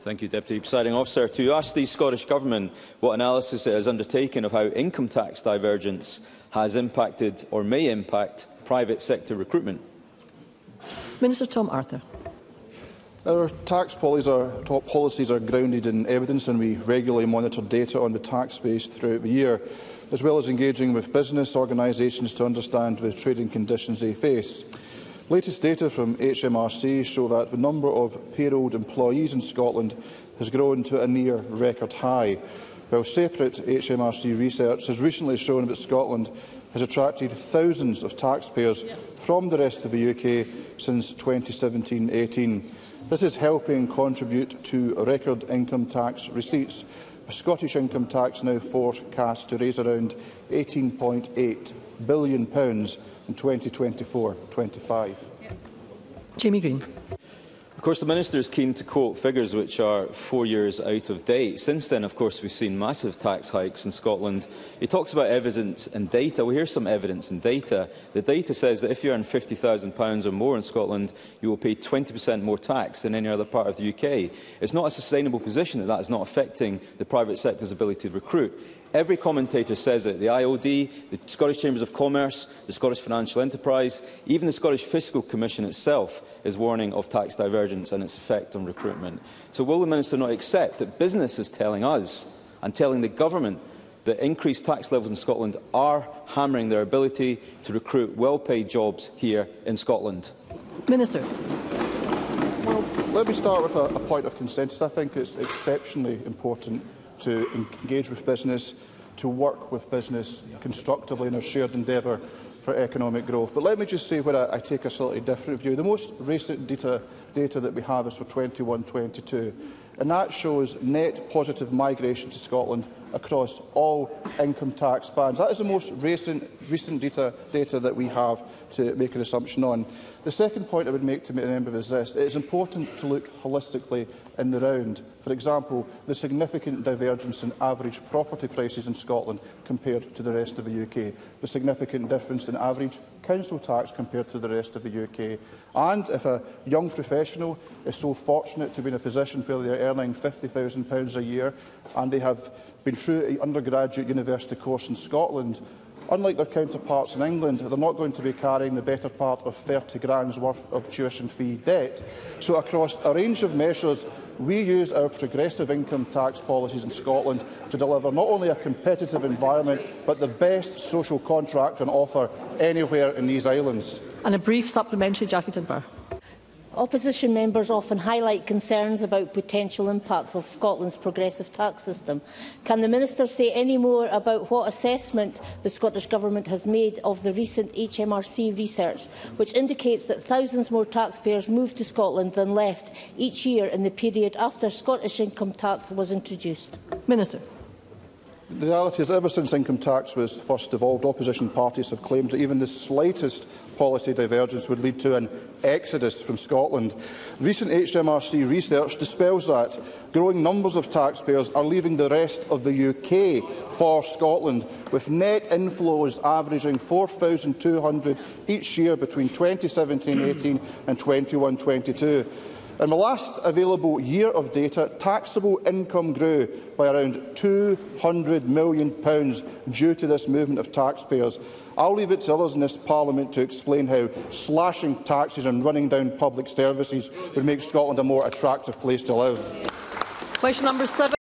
Thank you, Deputy Presiding Officer. To ask the Scottish Government what analysis it has undertaken of how income tax divergence has impacted or may impact private sector recruitment. Minister Tom Arthur. Our tax policies are grounded in evidence, and we regularly monitor data on the tax base throughout the year, as well as engaging with business organisations to understand the trading conditions they face. Latest data from HMRC show that the number of payrolled employees in Scotland has grown to a near record high, while separate HMRC research has recently shown that Scotland has attracted thousands of taxpayers from the rest of the UK since 2017-18. This is helping contribute to record income tax receipts, with Scottish income tax now forecast to raise around £18.8 billion in 2024-25. Jamie Green. Of course, the Minister is keen to quote figures which are 4 years out of date. Since then, of course, we've seen massive tax hikes in Scotland. He talks about evidence and data. Well, here's some evidence and data. The data says that if you earn £50,000 or more in Scotland, you will pay 20% more tax than any other part of the UK. It's not a sustainable position that is not affecting the private sector's ability to recruit. Every commentator says it. The IOD, the Scottish Chambers of Commerce, the Scottish Financial Enterprise, even the Scottish Fiscal Commission itself is warning of tax divergence and its effect on recruitment. So will the Minister not accept that business is telling us and telling the Government that increased tax levels in Scotland are hammering their ability to recruit well-paid jobs here in Scotland? Minister. Well, let me start with a point of consensus. I think it's exceptionally important to engage with business, to work with business constructively in our shared endeavour for economic growth. But let me just say where I take a slightly different view. The most recent data that we have is for 21-22, and that shows net positive migration to Scotland across all income tax bands. That is the most recent data that we have to make an assumption on. The second point I would make to the member is this. It is important to look holistically in the round. For example, the significant divergence in average property prices in Scotland compared to the rest of the UK, the significant difference in average council tax compared to the rest of the UK. And if a young professional is so fortunate to be in a position where they are earning £50,000 a year and they have been through an undergraduate university course in Scotland, unlike their counterparts in England, they're not going to be carrying the better part of 30 grand's worth of tuition fee debt. So across a range of measures, we use our progressive income tax policies in Scotland to deliver not only a competitive environment, but the best social contract on offer anywhere in these islands. And a brief supplementary, Jackie Edinburgh. Opposition members often highlight concerns about potential impacts of Scotland's progressive tax system. Can the Minister say any more about what assessment the Scottish Government has made of the recent HMRC research, which indicates that thousands more taxpayers moved to Scotland than left each year in the period after Scottish income tax was introduced? Minister. The reality is, ever since income tax was first evolved, opposition parties have claimed that even the slightest policy divergence would lead to an exodus from Scotland. Recent HMRC research dispels that. Growing numbers of taxpayers are leaving the rest of the UK for Scotland, with net inflows averaging 4,200 each year between 2017-18 and 21-22. In the last available year of data, taxable income grew by around £200 million due to this movement of taxpayers. I'll leave it to others in this Parliament to explain how slashing taxes and running down public services would make Scotland a more attractive place to live. Question number 7.